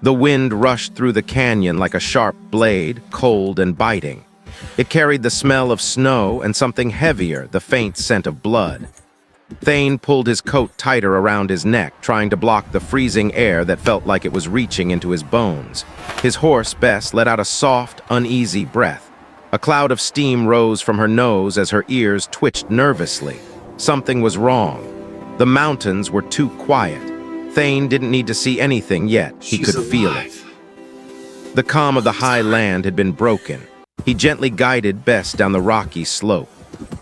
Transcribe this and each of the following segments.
The wind rushed through the canyon like a sharp blade, cold and biting. It carried the smell of snow and something heavier, the faint scent of blood. Thane pulled his coat tighter around his neck, trying to block the freezing air that felt like it was reaching into his bones. His horse, Bess, let out a soft, uneasy breath. A cloud of steam rose from her nose as her ears twitched nervously. Something was wrong. The mountains were too quiet. Thane didn't need to see anything yet. He could feel it. The calm of the high land had been broken. He gently guided Bess down the rocky slope.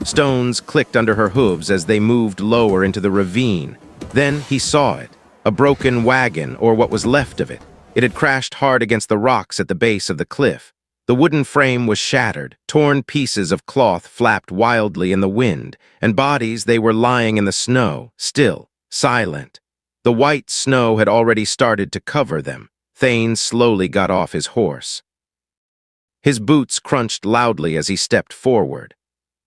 Stones clicked under her hooves as they moved lower into the ravine. Then he saw it, a broken wagon, or what was left of it. It had crashed hard against the rocks at the base of the cliff. The wooden frame was shattered, torn pieces of cloth flapped wildly in the wind, and bodies they were lying in the snow, still, silent. The white snow had already started to cover them. Thane slowly got off his horse. His boots crunched loudly as he stepped forward.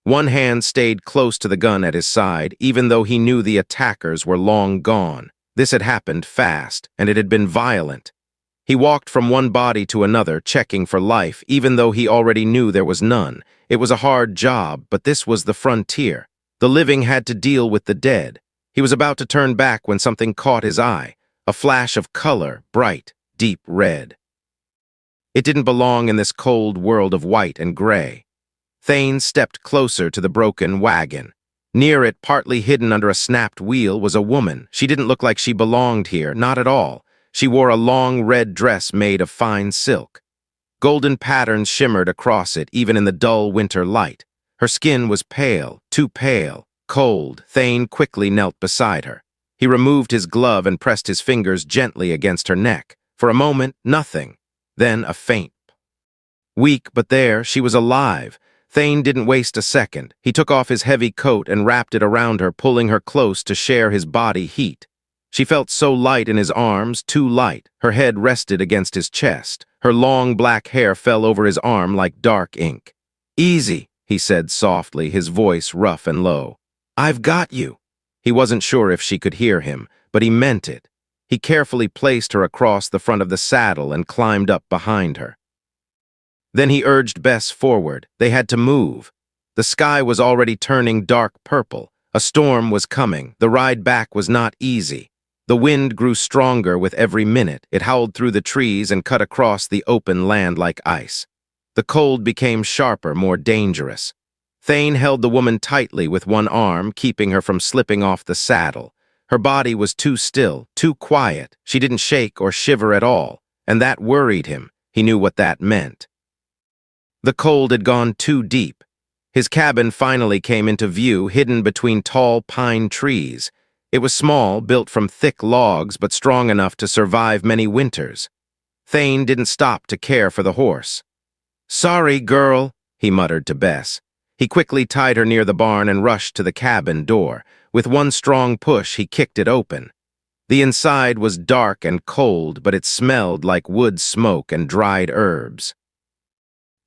One hand stayed close to the gun at his side, even though he knew the attackers were long gone. This had happened fast, and it had been violent. He walked from one body to another, checking for life, even though he already knew there was none. It was a hard job, but this was the frontier. The living had to deal with the dead. He was about to turn back when something caught his eye, a flash of color, bright, deep red. It didn't belong in this cold world of white and gray. Thane stepped closer to the broken wagon. Near it, partly hidden under a snapped wheel, was a woman. She didn't look like she belonged here, not at all. She wore a long red dress made of fine silk. Golden patterns shimmered across it, even in the dull winter light. Her skin was pale, too pale, cold. Thane quickly knelt beside her. He removed his glove and pressed his fingers gently against her neck. For a moment, nothing. Then a faint. Weak, but there, she was alive. Thane didn't waste a second. He took off his heavy coat and wrapped it around her, pulling her close to share his body heat. She felt so light in his arms, too light. Her head rested against his chest. Her long black hair fell over his arm like dark ink. "Easy," he said softly, his voice rough and low. "I've got you." He wasn't sure if she could hear him, but he meant it. He carefully placed her across the front of the saddle and climbed up behind her. Then he urged Bess forward. They had to move. The sky was already turning dark purple. A storm was coming. The ride back was not easy. The wind grew stronger with every minute. It howled through the trees and cut across the open land like ice. The cold became sharper, more dangerous. Thane held the woman tightly with one arm, keeping her from slipping off the saddle. Her body was too still, too quiet. She didn't shake or shiver at all, and that worried him. He knew what that meant. The cold had gone too deep. His cabin finally came into view, hidden between tall pine trees. It was small, built from thick logs, but strong enough to survive many winters. Thane didn't stop to care for the horse. "Sorry, girl," he muttered to Bess. He quickly tied her near the barn and rushed to the cabin door. With one strong push, he kicked it open. The inside was dark and cold, but it smelled like wood smoke and dried herbs.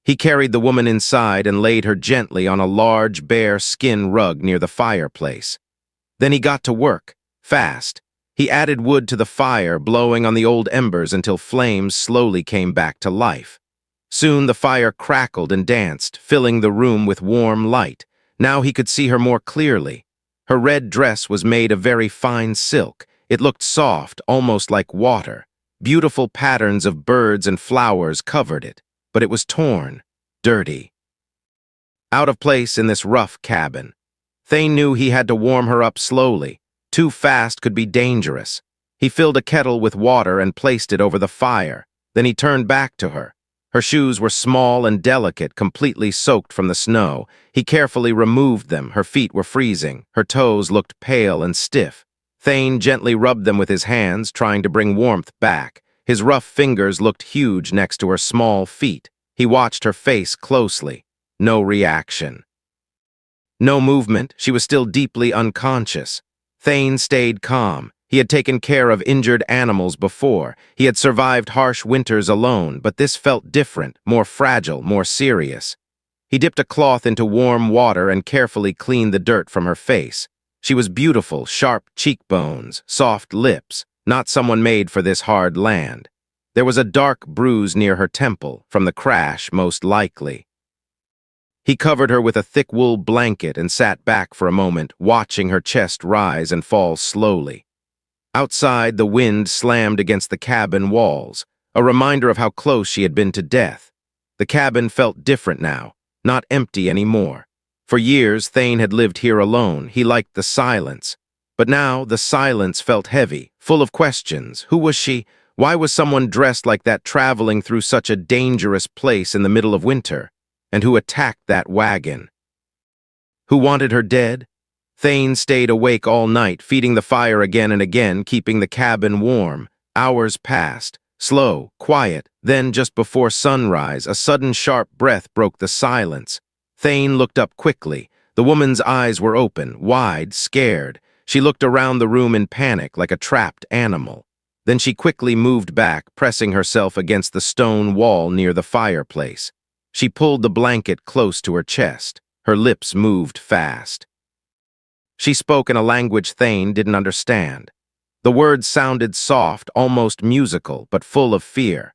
He carried the woman inside and laid her gently on a large, bare skin rug near the fireplace. Then he got to work, fast. He added wood to the fire, blowing on the old embers until flames slowly came back to life. Soon the fire crackled and danced, filling the room with warm light. Now he could see her more clearly. Her red dress was made of very fine silk. It looked soft, almost like water. Beautiful patterns of birds and flowers covered it, but it was torn, dirty. Out of place in this rough cabin. Thane knew he had to warm her up slowly. Too fast could be dangerous. He filled a kettle with water and placed it over the fire. Then he turned back to her. Her shoes were small and delicate, completely soaked from the snow. He carefully removed them. Her feet were freezing. Her toes looked pale and stiff. Thane gently rubbed them with his hands, trying to bring warmth back. His rough fingers looked huge next to her small feet. He watched her face closely. No reaction. No movement. She was still deeply unconscious. Thane stayed calm. He had taken care of injured animals before. He had survived harsh winters alone, but this felt different, more fragile, more serious. He dipped a cloth into warm water and carefully cleaned the dirt from her face. She was beautiful, sharp cheekbones, soft lips, not someone made for this hard land. There was a dark bruise near her temple, from the crash, most likely. He covered her with a thick wool blanket and sat back for a moment, watching her chest rise and fall slowly. Outside, the wind slammed against the cabin walls, a reminder of how close she had been to death. The cabin felt different now, not empty anymore. For years, Thane had lived here alone. He liked the silence. But now, the silence felt heavy, full of questions. Who was she? Why was someone dressed like that traveling through such a dangerous place in the middle of winter? And who attacked that wagon? Who wanted her dead? Thane stayed awake all night, feeding the fire again and again, keeping the cabin warm. Hours passed, slow, quiet. Then, just before sunrise, a sudden sharp breath broke the silence. Thane looked up quickly. The woman's eyes were open, wide, scared. She looked around the room in panic, like a trapped animal. Then she quickly moved back, pressing herself against the stone wall near the fireplace. She pulled the blanket close to her chest. Her lips moved fast. She spoke in a language Thane didn't understand. The words sounded soft, almost musical, but full of fear.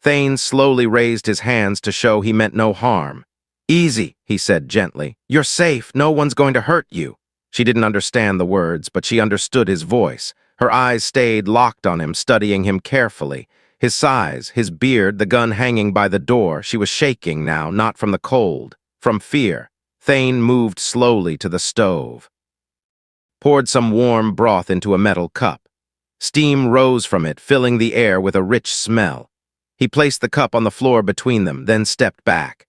Thane slowly raised his hands to show he meant no harm. "Easy," he said gently. "You're safe. No one's going to hurt you." She didn't understand the words, but she understood his voice. Her eyes stayed locked on him, studying him carefully. His size, his beard, the gun hanging by the door. She was shaking now, not from the cold, from fear. Thane moved slowly to the stove. Poured some warm broth into a metal cup. Steam rose from it, filling the air with a rich smell. He placed the cup on the floor between them, then stepped back.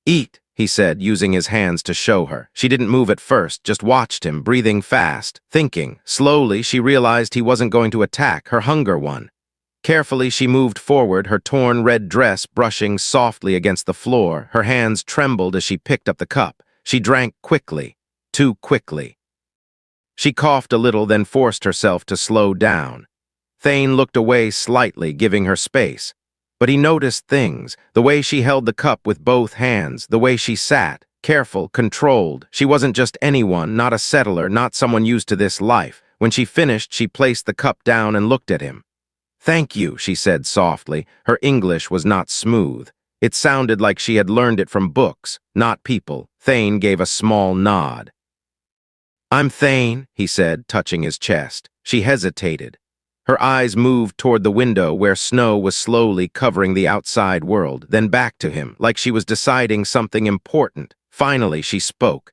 "Eat," he said, using his hands to show her. She didn't move at first, just watched him, breathing fast, thinking. Slowly, she realized he wasn't going to attack. Her hunger won. Carefully, she moved forward, her torn red dress brushing softly against the floor. Her hands trembled as she picked up the cup. She drank quickly, too quickly. She coughed a little, then forced herself to slow down. Thane looked away slightly, giving her space. But he noticed things, the way she held the cup with both hands, the way she sat, careful, controlled. She wasn't just anyone, not a settler, not someone used to this life. When she finished, she placed the cup down and looked at him. "Thank you," she said softly. Her English was not smooth. It sounded like she had learned it from books, not people. Thane gave a small nod. "I'm Thane," he said, touching his chest. She hesitated. Her eyes moved toward the window where snow was slowly covering the outside world, then back to him, like she was deciding something important. Finally, she spoke.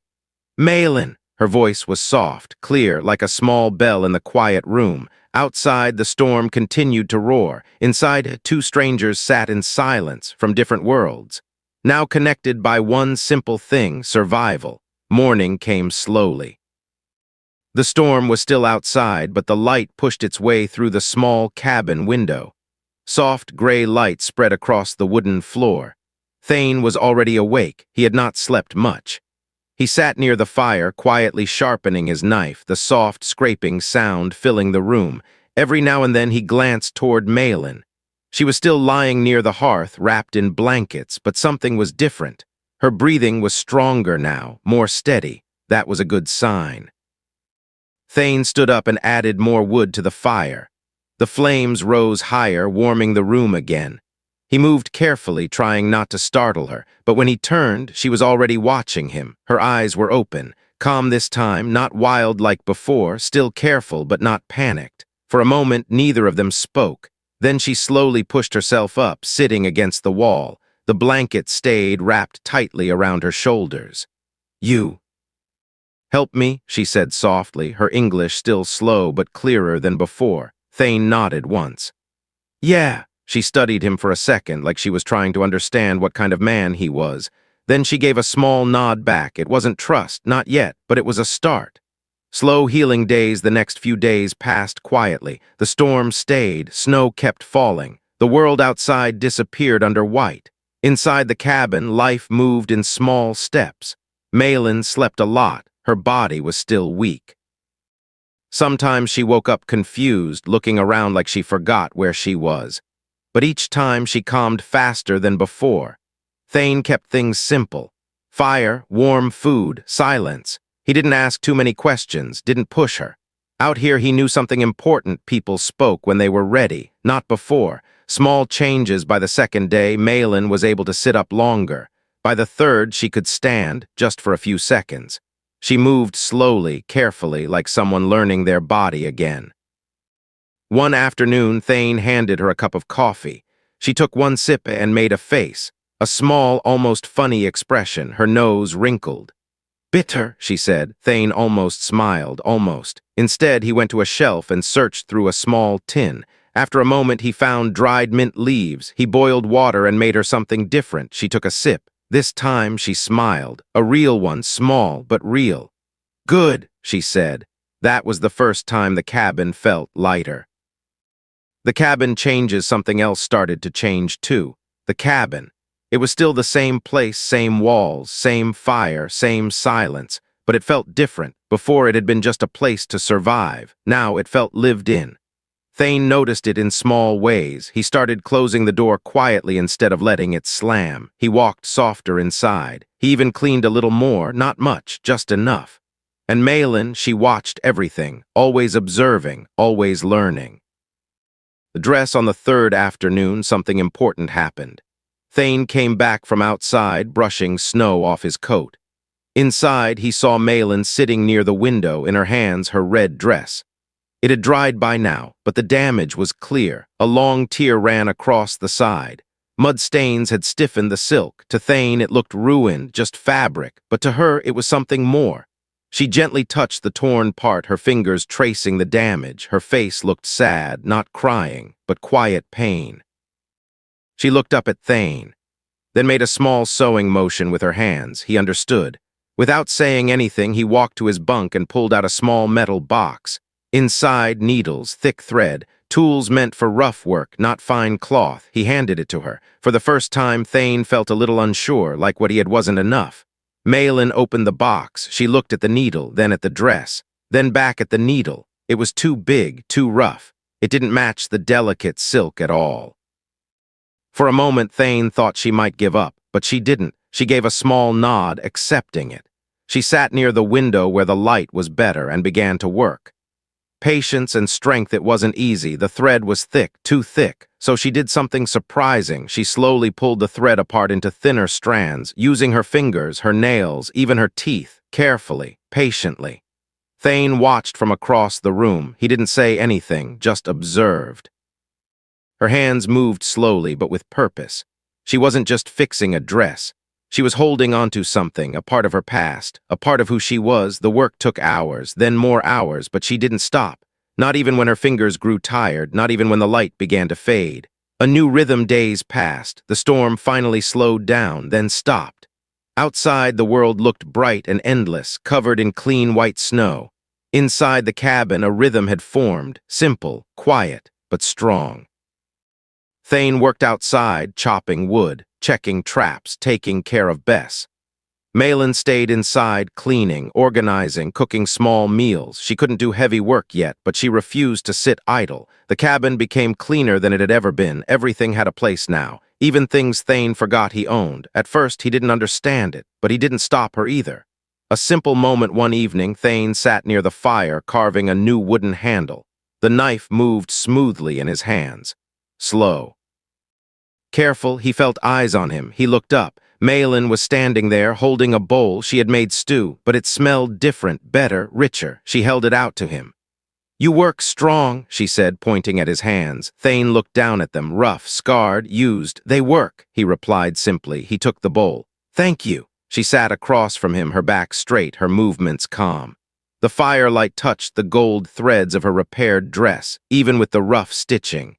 "Malin." Her voice was soft, clear, like a small bell in the quiet room. Outside, the storm continued to roar. Inside, two strangers sat in silence from different worlds, now connected by one simple thing, survival. Morning came slowly. The storm was still outside, but the light pushed its way through the small cabin window. Soft gray light spread across the wooden floor. Thane was already awake. He had not slept much. He sat near the fire, quietly sharpening his knife, the soft, scraping sound filling the room. Every now and then he glanced toward Malin. She was still lying near the hearth, wrapped in blankets, but something was different. Her breathing was stronger now, more steady. That was a good sign. Thane stood up and added more wood to the fire. The flames rose higher, warming the room again. He moved carefully, trying not to startle her, but when he turned, she was already watching him. Her eyes were open, calm this time, not wild like before, still careful but not panicked. For a moment, neither of them spoke. Then she slowly pushed herself up, sitting against the wall. The blanket stayed wrapped tightly around her shoulders. "You help me," she said softly, her English still slow but clearer than before. Thane nodded once. "Yeah." She studied him for a second, like she was trying to understand what kind of man he was. Then she gave a small nod back. It wasn't trust, not yet, but it was a start. Slow healing days, the next few days passed quietly. The storm stayed, snow kept falling. The world outside disappeared under white. Inside the cabin, life moved in small steps. Malin slept a lot. Her body was still weak. Sometimes she woke up confused, looking around like she forgot where she was. But each time she calmed faster than before. Thane kept things simple. Fire, warm food, silence. He didn't ask too many questions, didn't push her. Out here he knew something important. People spoke when they were ready, not before. Small changes. By the second day, Malin was able to sit up longer. By the third, she could stand, just for a few seconds. She moved slowly, carefully, like someone learning their body again. One afternoon, Thane handed her a cup of coffee. She took one sip and made a face, a small, almost funny expression, her nose wrinkled. "Bitter," she said. Thane almost smiled, almost. Instead, he went to a shelf and searched through a small tin. After a moment, he found dried mint leaves. He boiled water and made her something different. She took a sip. This time, she smiled. A real one, small, but real. "Good," she said. That was the first time the cabin felt lighter. The cabin changes, something else started to change too. The cabin. It was still the same place, same walls, same fire, same silence, but it felt different. Before, it had been just a place to survive. Now it felt lived in. Thane noticed it in small ways. He started closing the door quietly instead of letting it slam. He walked softer inside. He even cleaned a little more, not much, just enough. And Malin, she watched everything, always observing, always learning. The dress on the third afternoon, something important happened. Thane came back from outside, brushing snow off his coat. Inside, he saw Malin sitting near the window, in her hands her red dress. It had dried by now, but the damage was clear. A long tear ran across the side. Mud stains had stiffened the silk. To Thane, it looked ruined, just fabric, but to her, it was something more. She gently touched the torn part, her fingers tracing the damage. Her face looked sad, not crying, but quiet pain. She looked up at Thane, then made a small sewing motion with her hands. He understood. Without saying anything, he walked to his bunk and pulled out a small metal box. Inside, needles, thick thread, tools meant for rough work, not fine cloth. He handed it to her. For the first time, Thane felt a little unsure, like what he had wasn't enough. Malin opened the box. She looked at the needle, then at the dress, then back at the needle. It was too big, too rough. It didn't match the delicate silk at all. For a moment, Thane thought she might give up, but she didn't. She gave a small nod, accepting it. She sat near the window where the light was better and began to work. Patience and strength. It wasn't easy. The thread was thick, too thick. So she did something surprising. She slowly pulled the thread apart into thinner strands, using her fingers, her nails, even her teeth, carefully, patiently. Thane watched from across the room. He didn't say anything, just observed. Her hands moved slowly, but with purpose. She wasn't just fixing a dress. She was holding onto something, a part of her past, a part of who she was. The work took hours, then more hours, but she didn't stop. Not even when her fingers grew tired, not even when the light began to fade. A new rhythm. Days passed. The storm finally slowed down, then stopped. Outside, the world looked bright and endless, covered in clean white snow. Inside the cabin, a rhythm had formed, simple, quiet, but strong. Thane worked outside, chopping wood, checking traps, taking care of Bess. Malin stayed inside, cleaning, organizing, cooking small meals. She couldn't do heavy work yet, but she refused to sit idle. The cabin became cleaner than it had ever been. Everything had a place now, even things Thane forgot he owned. At first, he didn't understand it, but he didn't stop her either. A simple moment one evening, Thane sat near the fire, carving a new wooden handle. The knife moved smoothly in his hands. Slow. Careful, he felt eyes on him. He looked up. Malin was standing there, holding a bowl. She had made stew, but it smelled different, better, richer. She held it out to him. "You work strong," she said, pointing at his hands. Thane looked down at them, rough, scarred, used. "They work," he replied simply. He took the bowl. "Thank you." She sat across from him, her back straight, her movements calm. The firelight touched the gold threads of her repaired dress, even with the rough stitching.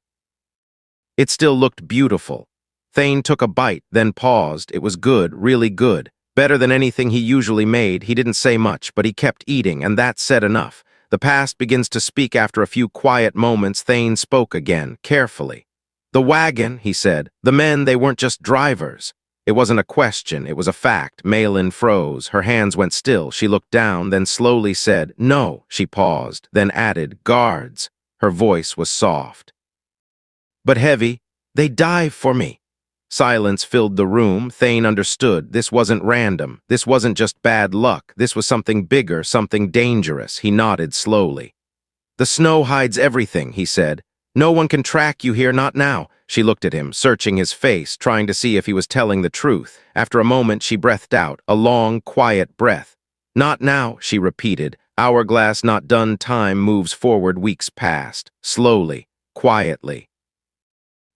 It still looked beautiful. Thane took a bite, then paused. It was good, really good. Better than anything he usually made. He didn't say much, but he kept eating, and that said enough. The past begins to speak after a few quiet moments. Thane spoke again, carefully. "The wagon," he said. "The men, they weren't just drivers." It wasn't a question, it was a fact. Malin froze. Her hands went still. She looked down, then slowly said, "No." She paused, then added, "Guards." Her voice was soft, but heavy. "They dive for me." Silence filled the room. Thane understood. This wasn't random. This wasn't just bad luck. This was something bigger, something dangerous. He nodded slowly. "The snow hides everything," he said. "No one can track you here, not now. She looked at him, searching his face, trying to see if he was telling the truth. After a moment, she breathed out, a long, quiet breath. "Not now," she repeated. Hourglass not done, time moves forward, weeks passed, slowly, quietly.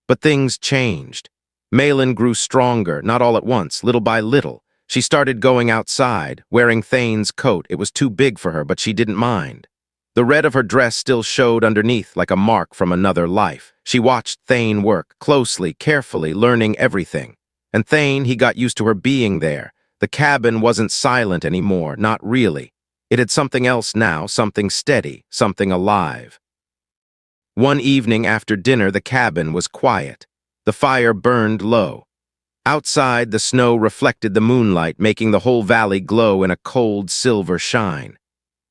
But things changed. Malin grew stronger, not all at once, little by little. She started going outside, wearing Thane's coat. It was too big for her, but she didn't mind. The red of her dress still showed underneath like a mark from another life. She watched Thane work, closely, carefully, learning everything. And Thane, he got used to her being there. The cabin wasn't silent anymore, not really. It had something else now, something steady, something alive. One evening after dinner, the cabin was quiet. The fire burned low. Outside, the snow reflected the moonlight, making the whole valley glow in a cold silver shine.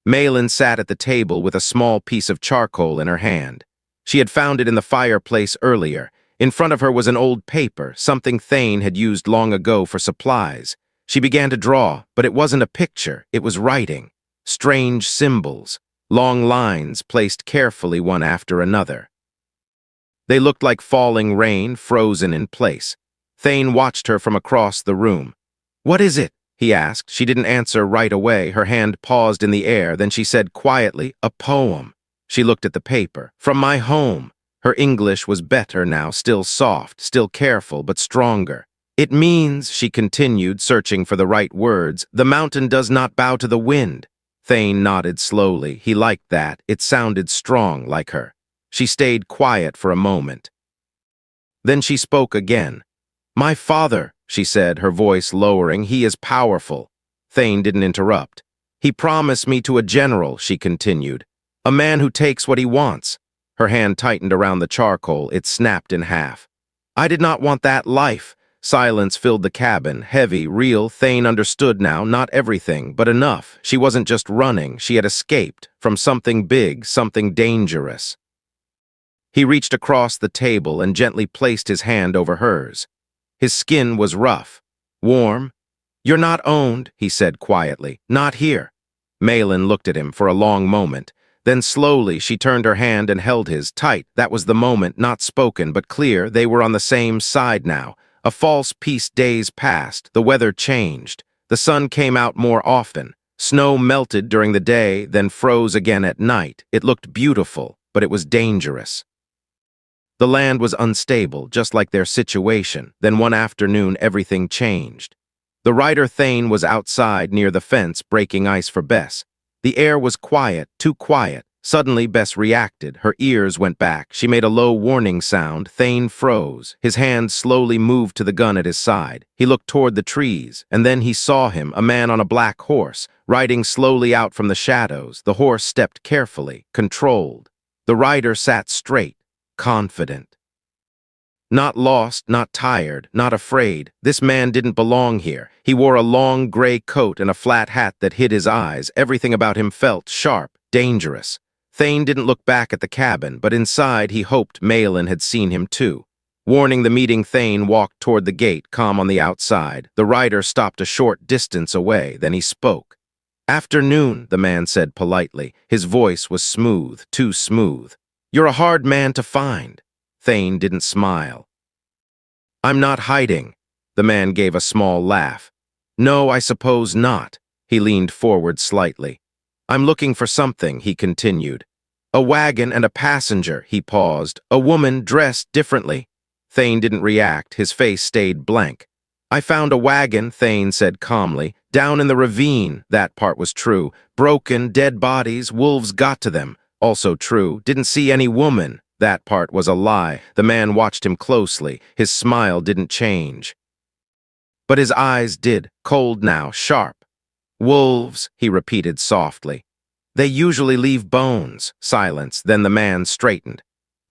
Malin sat at the table with a small piece of charcoal in her hand. She had found it in the fireplace earlier. In front of her was an old paper, something Thane had used long ago for supplies. She began to draw, but it wasn't a picture, it was writing. Strange symbols, long lines placed carefully one after another. They looked like falling rain, frozen in place. Thane watched her from across the room. "What is it?" he asked. She didn't answer right away. Her hand paused in the air. Then she said quietly, "A poem." She looked at the paper. "From my home." Her English was better now, still soft, still careful, but stronger. "It means," she continued, searching for the right words, "the mountain does not bow to the wind." Thane nodded slowly. He liked that. It sounded strong, like her. She stayed quiet for a moment. Then she spoke again. "My father," she said, her voice lowering, "he is powerful." Thane didn't interrupt. "He promised me to a general," she continued. "A man who takes what he wants." Her hand tightened around the charcoal. It snapped in half. "I did not want that life." Silence filled the cabin, heavy, real. Thane understood now, not everything, but enough. She wasn't just running, she had escaped from something big, something dangerous. He reached across the table and gently placed his hand over hers. His skin was rough, warm. "You're not owned," he said quietly. "Not here." Malin looked at him for a long moment. Then slowly she turned her hand and held his, tight. That was the moment, not spoken, but clear. They were on the same side now. A false peace. Days passed. The weather changed. The sun came out more often. Snow melted during the day, then froze again at night. It looked beautiful, but it was dangerous. The land was unstable, just like their situation. Then one afternoon, everything changed. The writer Thane was outside near the fence, breaking ice for Bess. The air was quiet, too quiet. Suddenly, Bess reacted. Her ears went back. She made a low warning sound. Thane froze. His hand slowly moved to the gun at his side. He looked toward the trees, and then he saw him, a man on a black horse, riding slowly out from the shadows. The horse stepped carefully, controlled. The rider sat straight, confident. Not lost, not tired, not afraid. This man didn't belong here. He wore a long gray coat and a flat hat that hid his eyes. Everything about him felt sharp, dangerous. Thane didn't look back at the cabin, but inside he hoped Malin had seen him too. Warning the meeting, Thane walked toward the gate, calm on the outside. The rider stopped a short distance away, then he spoke. "Afternoon," the man said politely. His voice was smooth, too smooth. "You're a hard man to find." Thane didn't smile. "I'm not hiding." The man gave a small laugh. "No, I suppose not." He leaned forward slightly. "I'm looking for something," he continued. "A wagon and a passenger," he paused. "A woman dressed differently." Thane didn't react. His face stayed blank. "I found a wagon," Thane said calmly, "down in the ravine." That part was true. Broken, dead bodies, wolves got to them. Also true. Didn't see any woman. That part was a lie. The man watched him closely. His smile didn't change. But his eyes did, cold now, sharp. "Wolves," he repeated softly. "They usually leave bones." Silence, then the man straightened.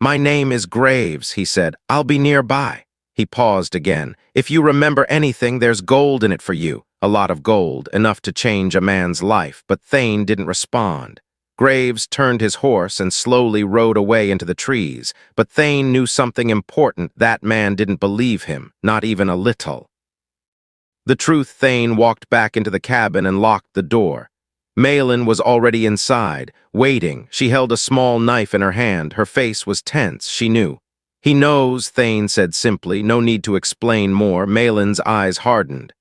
"My name is Graves," he said. "I'll be nearby." He paused again. "If you remember anything, there's gold in it for you." A lot of gold, enough to change a man's life, but Thane didn't respond. Graves turned his horse and slowly rode away into the trees, but Thane knew something important. That man didn't believe him, not even a little. The truth, Thane walked back into the cabin and locked the door. Malin was already inside, waiting. She held a small knife in her hand. Her face was tense, she knew. He knows, Thane said simply, no need to explain more. Malin's eyes hardened.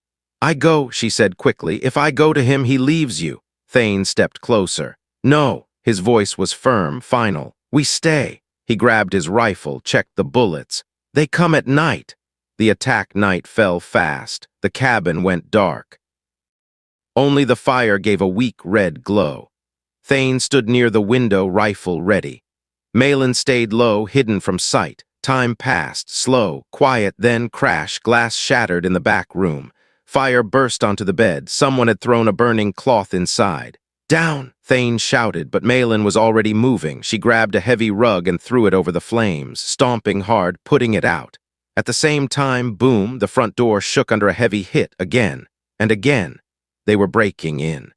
I go, she said quickly. If I go to him, he leaves you. Thane stepped closer. No, his voice was firm, final. We stay. He grabbed his rifle, checked the bullets. They come at night. The attack night fell fast. The cabin went dark. Only the fire gave a weak red glow. Thane stood near the window, rifle ready. Malin stayed low, hidden from sight. Time passed, slow, quiet, then crash, glass shattered in the back room. Fire burst onto the bed. Someone had thrown a burning cloth inside. Down, Thane shouted, but Malin was already moving. She grabbed a heavy rug and threw it over the flames, stomping hard, putting it out. At the same time, boom, the front door shook under a heavy hit again, and again. They were breaking in.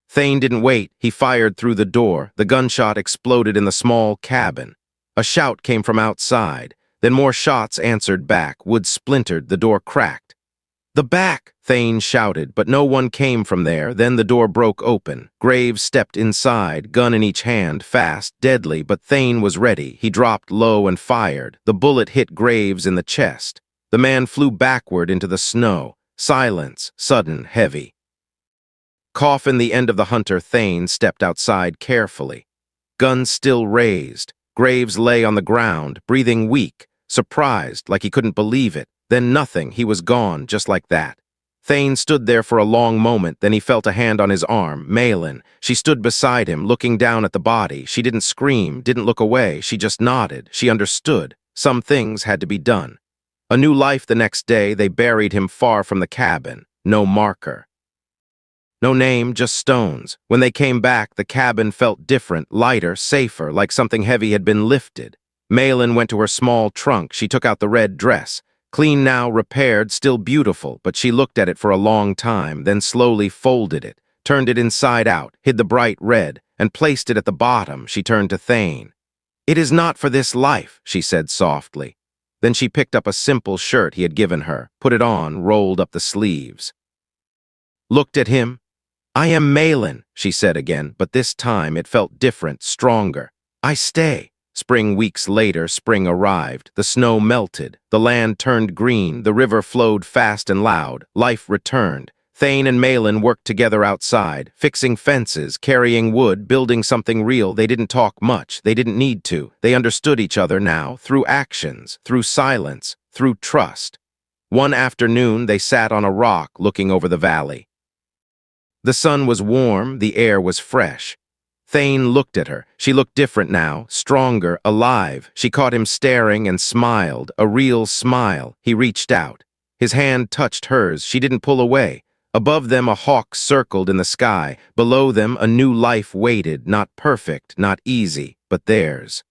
Thane didn't wait. He fired through the door. The gunshot exploded in the small cabin. A shout came from outside. Then more shots answered back. Wood splintered. The door cracked. The back, Thane shouted, but no one came from there. Then the door broke open. Graves stepped inside, gun in each hand, fast, deadly, but Thane was ready. He dropped low and fired. The bullet hit Graves in the chest. The man flew backward into the snow. Silence, sudden, heavy. Coffin the end of the hunter, Thane stepped outside carefully. Gun still raised. Graves lay on the ground, breathing weak, surprised, like he couldn't believe it. Then nothing, he was gone, just like that. Thane stood there for a long moment, then he felt a hand on his arm. Malin. She stood beside him, looking down at the body. She didn't scream, didn't look away, she just nodded. She understood. Some things had to be done. A new life the next day. They buried him far from the cabin. No marker. No name, just stones. When they came back, the cabin felt different, lighter, safer, like something heavy had been lifted. Malin went to her small trunk. She took out the red dress. Clean now, repaired, still beautiful, but she looked at it for a long time, then slowly folded it, turned it inside out, hid the bright red, and placed it at the bottom. She turned to Thane. It is not for this life, she said softly. Then she picked up a simple shirt he had given her, put it on, rolled up the sleeves. Looked at him. I am Malin, she said again, but this time it felt different, stronger. I stay. Spring weeks later, spring arrived. The snow melted. The land turned green. The river flowed fast and loud. Life returned. Thane and Malin worked together outside, fixing fences, carrying wood, building something real. They didn't talk much. They didn't need to. They understood each other now, through actions, through silence, through trust. One afternoon, they sat on a rock looking over the valley. The sun was warm, the air was fresh. Thane looked at her. She looked different now, stronger, alive. She caught him staring and smiled, a real smile. He reached out. His hand touched hers. She didn't pull away. Above them, a hawk circled in the sky. Below them, a new life waited, not perfect, not easy, but theirs.